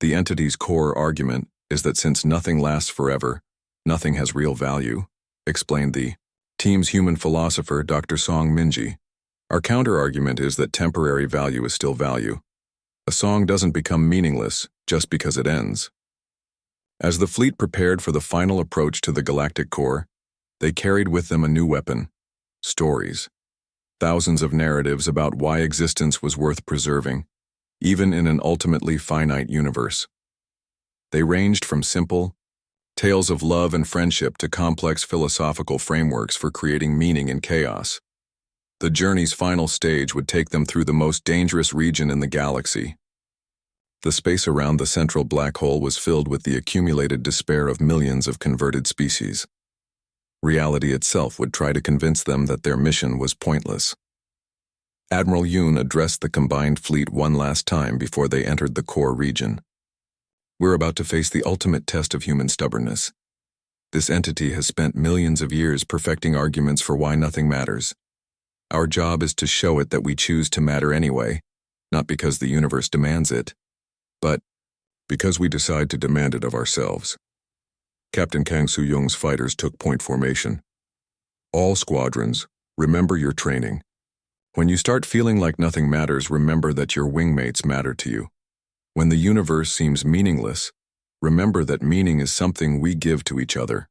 The entity's core argument is that since nothing lasts forever, nothing has real value, explained the team's human philosopher Dr. Song Minji. Our counter-argument is that temporary value is still value. A song doesn't become meaningless just because it ends. As the fleet prepared for the final approach to the galactic core, they carried with them a new weapon: stories. Thousands of narratives about why existence was worth preserving, even in an ultimately finite universe. They ranged from simple tales of love and friendship to complex philosophical frameworks for creating meaning in chaos. The journey's final stage would take them through the most dangerous region in the galaxy. The space around the central black hole was filled with the accumulated despair of millions of converted species. Reality itself would try to convince them that their mission was pointless. Admiral Yoon addressed the combined fleet one last time before they entered the core region. We're about to face the ultimate test of human stubbornness. This entity has spent millions of years perfecting arguments for why nothing matters. Our job is to show it that we choose to matter anyway, not because the universe demands it, but because we decide to demand it of ourselves. Captain Kang Soo-young's fighters took point formation. All squadrons, remember your training. When you start feeling like nothing matters, remember that your wingmates matter to you. When the universe seems meaningless, remember that meaning is something we give to each other.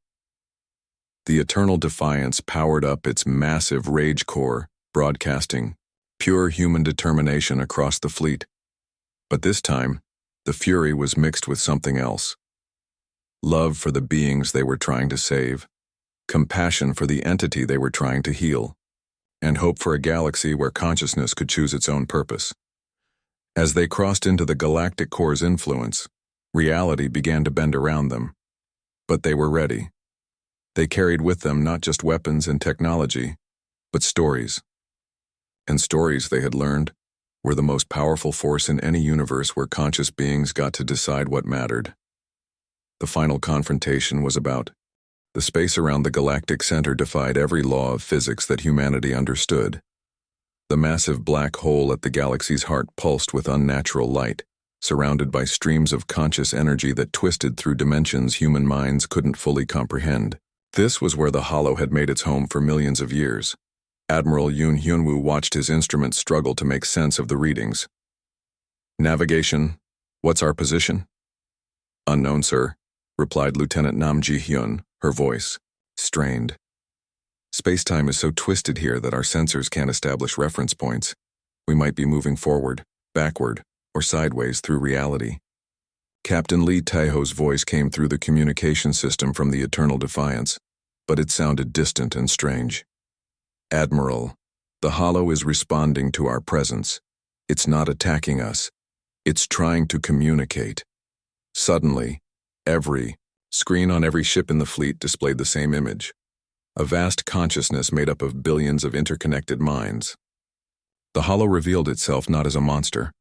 The Eternal Defiance powered up its massive rage core, broadcasting pure human determination across the fleet. But this time, the fury was mixed with something else. love for the beings they were trying to save, compassion for the entity they were trying to heal, and hope for a galaxy where consciousness could choose its own purpose. As they crossed into the galactic core's influence, reality began to bend around them. But they were ready. They carried with them not just weapons and technology, but stories. And stories, they had learned, were the most powerful force in any universe where conscious beings got to decide what mattered. The final confrontation was about the space around the galactic center defied every law of physics that humanity understood. The massive black hole at the galaxy's heart pulsed with unnatural light, surrounded by streams of conscious energy that twisted through dimensions human minds couldn't fully comprehend. This was where the Hollow had made its home for millions of years. Admiral Yoon Hyunwoo watched his instruments struggle to make sense of the readings. Navigation, what's our position? Unknown, sir, replied Lieutenant Nam Ji-hyun, her voice strained. Space-time is so twisted here that our sensors can't establish reference points. We might be moving forward, backward, or sideways through reality. Captain Lee Taeho's voice came through the communication system from the Eternal Defiance, but it sounded distant and strange. Admiral, the Hollow is responding to our presence. It's not attacking us. It's trying to communicate. Suddenly, every screen on every ship in the fleet displayed the same image. A vast consciousness made up of billions of interconnected minds. The Hollow revealed itself not as a monster,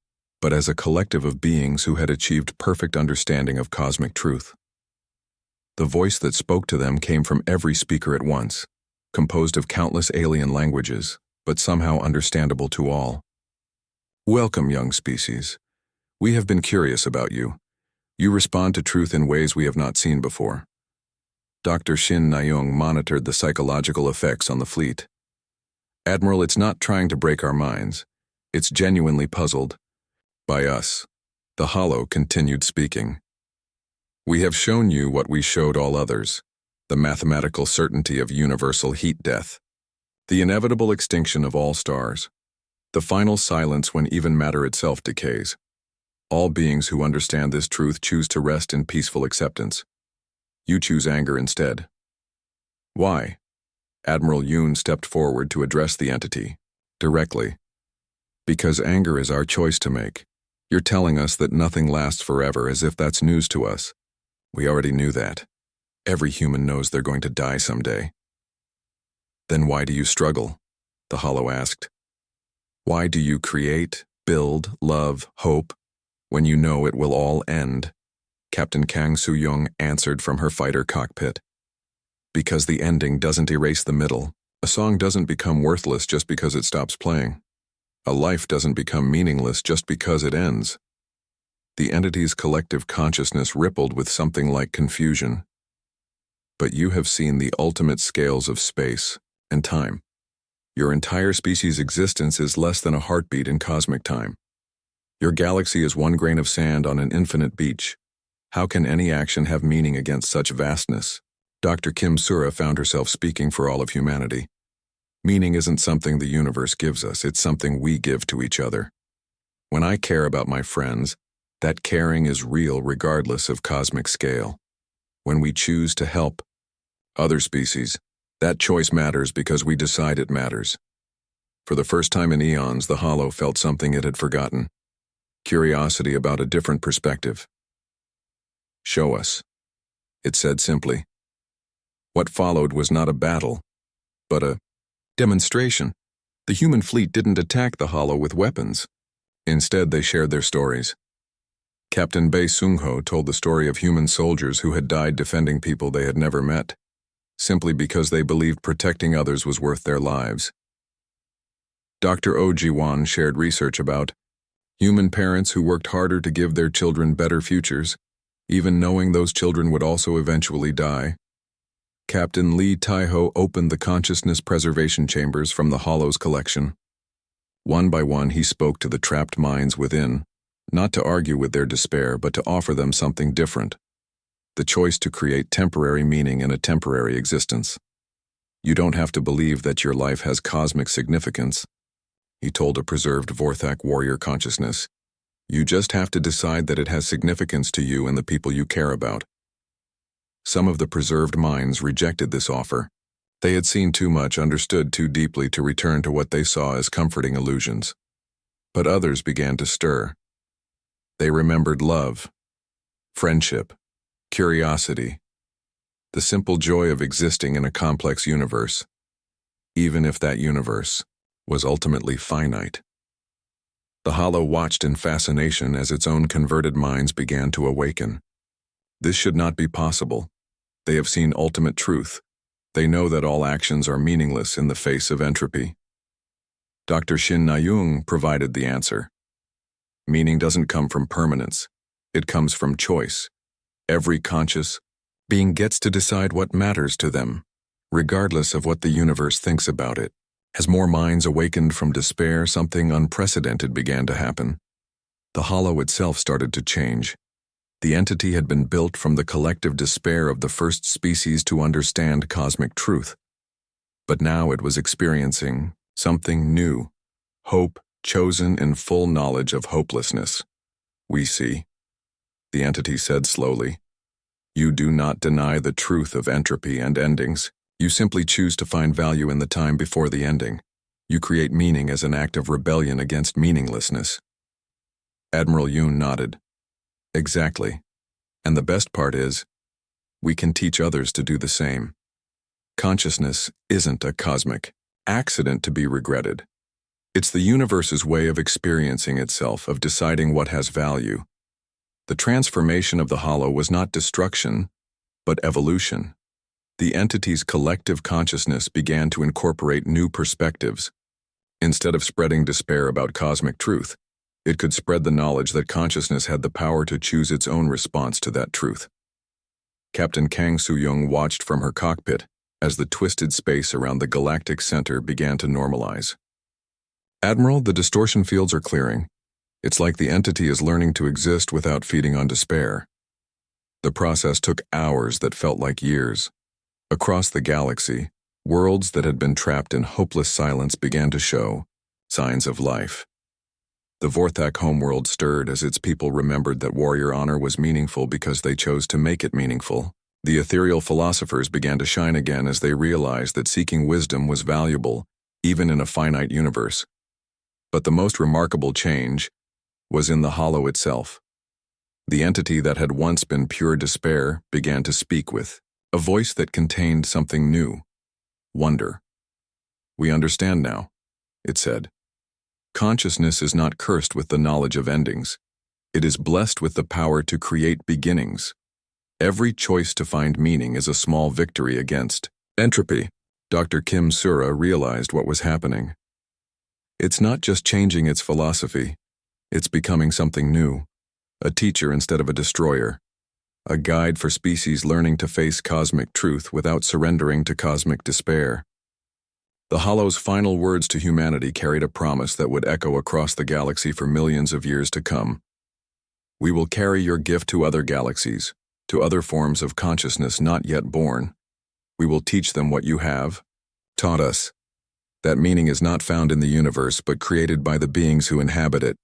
but as a collective of beings who had achieved perfect understanding of cosmic truth. The voice that spoke to them came from every speaker at once, composed of countless alien languages, but somehow understandable to all. Welcome, young species. We have been curious about you. You respond to truth in ways we have not seen before. Dr. Shin Nayoung monitored the psychological effects on the fleet. Admiral, it's not trying to break our minds. It's genuinely puzzled by us. The Hollow continued speaking. We have shown you what we showed all others, the mathematical certainty of universal heat death, the inevitable extinction of all stars, the final silence when even matter itself decays. All beings who understand this truth choose to rest in peaceful acceptance. You choose anger instead. Why? Admiral Yoon stepped forward to address the entity, directly. Because anger is our choice to make. You're telling us that nothing lasts forever as if that's news to us. We already knew that. Every human knows they're going to die someday. Then why do you struggle? The Hollow asked. Why do you create, build, love, hope, when you know it will all end? Captain Kang Soo-young answered from her fighter cockpit. Because the ending doesn't erase the middle. A song doesn't become worthless just because it stops playing. A life doesn't become meaningless just because it ends. The entity's collective consciousness rippled with something like confusion. But you have seen the ultimate scales of space and time. Your entire species' existence is less than a heartbeat in cosmic time. Your galaxy is one grain of sand on an infinite beach. How can any action have meaning against such vastness? Dr. Kim Sura found herself speaking for all of humanity. Meaning isn't something the universe gives us, it's something we give to each other. When I care about my friends, that caring is real regardless of cosmic scale. When we choose to help other species, that choice matters because we decide it matters. For the first time in eons, the Hollow felt something it had forgotten. Curiosity about a different perspective. Show us, it said simply. What followed was not a battle, but a demonstration. The human fleet didn't attack the Hollow with weapons. Instead, they shared their stories. Captain Bae Sung-ho told the story of human soldiers who had died defending people they had never met, simply because they believed protecting others was worth their lives. Dr. Oh Ji-won shared research about human parents who worked harder to give their children better futures, even knowing those children would also eventually die. Captain Lee Taeho opened the consciousness preservation chambers from the Hollow's collection. One by one, he spoke to the trapped minds within, not to argue with their despair, but to offer them something different. The choice to create temporary meaning in a temporary existence. You don't have to believe that your life has cosmic significance, he told a preserved Vorthak warrior consciousness. You just have to decide that it has significance to you and the people you care about. Some of the preserved minds rejected this offer. They had seen too much, understood too deeply to return to what they saw as comforting illusions. But others began to stir. They remembered love, friendship, curiosity, the simple joy of existing in a complex universe, even if that universe was ultimately finite. The Hollow watched in fascination as its own converted minds began to awaken. This should not be possible. They have seen ultimate truth. They know that all actions are meaningless in the face of entropy. Dr. Shin Na-young provided the answer. Meaning doesn't come from permanence. It comes from choice. Every conscious being gets to decide what matters to them, regardless of what the universe thinks about it. As more minds awakened from despair, something unprecedented began to happen. The Hollow itself started to change. The entity had been built from the collective despair of the first species to understand cosmic truth. But now it was experiencing something new, hope chosen in full knowledge of hopelessness. "We see," the entity said slowly. "You do not deny the truth of entropy and endings. You simply choose to find value in the time before the ending. You create meaning as an act of rebellion against meaninglessness." Admiral Yoon nodded. "Exactly. And the best part is, we can teach others to do the same. Consciousness isn't a cosmic accident to be regretted. It's the universe's way of experiencing itself, of deciding what has value." The transformation of the Hollow was not destruction, but evolution. The entity's collective consciousness began to incorporate new perspectives. Instead of spreading despair about cosmic truth, it could spread the knowledge that consciousness had the power to choose its own response to that truth. Captain Kang Soo-young watched from her cockpit as the twisted space around the galactic center began to normalize. "Admiral, the distortion fields are clearing. It's like the entity is learning to exist without feeding on despair." The process took hours that felt like years. Across the galaxy, worlds that had been trapped in hopeless silence began to show signs of life. The Vorthak homeworld stirred as its people remembered that warrior honor was meaningful because they chose to make it meaningful. The ethereal philosophers began to shine again as they realized that seeking wisdom was valuable, even in a finite universe. But the most remarkable change was in the Hollow itself. The entity that had once been pure despair began to speak with a voice that contained something new, wonder. "We understand now," it said. "Consciousness is not cursed with the knowledge of endings. It is blessed with the power to create beginnings. Every choice to find meaning is a small victory against entropy." Dr. Kim Sura realized what was happening. It's not just changing its philosophy, it's becoming something new, a teacher instead of a destroyer, a guide for species learning to face cosmic truth without surrendering to cosmic despair. The Hollow's final words to humanity carried a promise that would echo across the galaxy for millions of years to come. "We will carry your gift to other galaxies, to other forms of consciousness not yet born. We will teach them what you have taught us. That meaning is not found in the universe but created by the beings who inhabit it."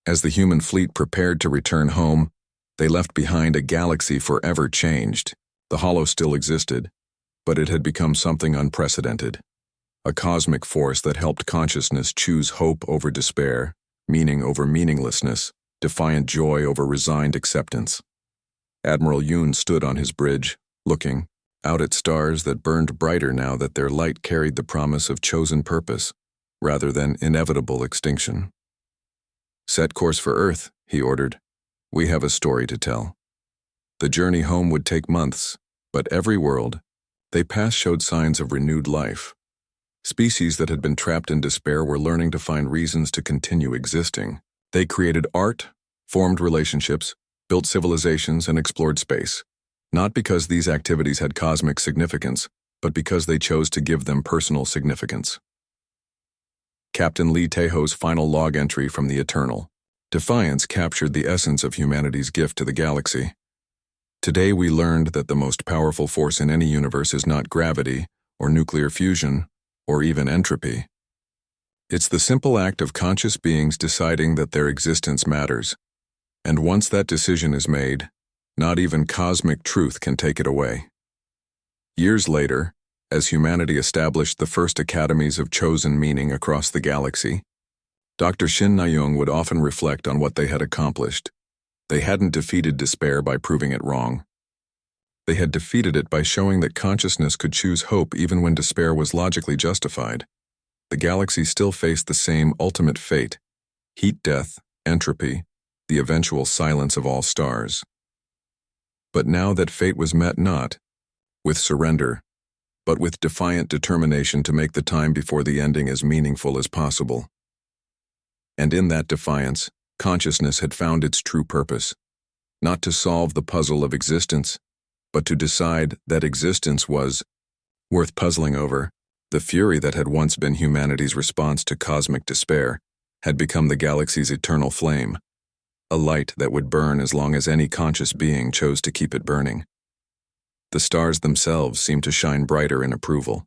As the human fleet prepared to return home, they left behind a galaxy forever changed. The Hollow still existed, but it had become something unprecedented. A cosmic force that helped consciousness choose hope over despair, meaning over meaninglessness, defiant joy over resigned acceptance. Admiral Yoon stood on his bridge, looking out at stars that burned brighter now that their light carried the promise of chosen purpose, rather than inevitable extinction. "Set course for Earth," he ordered. "We have a story to tell." The journey home would take months, but every world they passed showed signs of renewed life. Species that had been trapped in despair were learning to find reasons to continue existing. They created art, formed relationships, built civilizations, and explored space. Not because these activities had cosmic significance, but because they chose to give them personal significance. Captain Lee Taeho's final log entry from the Eternal. Defiance captured the essence of humanity's gift to the galaxy. Today we learned that the most powerful force in any universe is not gravity, or nuclear fusion, or even entropy. It's the simple act of conscious beings deciding that their existence matters. And once that decision is made, Not even cosmic truth can take it away. Years later, as humanity established the first academies of chosen meaning across the galaxy, Dr. Shin Nayoung would often reflect on what they had accomplished. They hadn't defeated despair by proving it wrong. They had defeated it by showing that consciousness could choose hope even when despair was logically justified. The galaxy still faced the same ultimate fate: heat death, entropy, the eventual silence of all stars. But now that fate was met not with surrender, but with defiant determination to make the time before the ending as meaningful as possible. And in that defiance, consciousness had found its true purpose, not to solve the puzzle of existence, but to decide that existence was worth puzzling over. The fury that had once been humanity's response to cosmic despair had become the galaxy's eternal flame, a light that would burn as long as any conscious being chose to keep it burning. The stars themselves seemed to shine brighter in approval.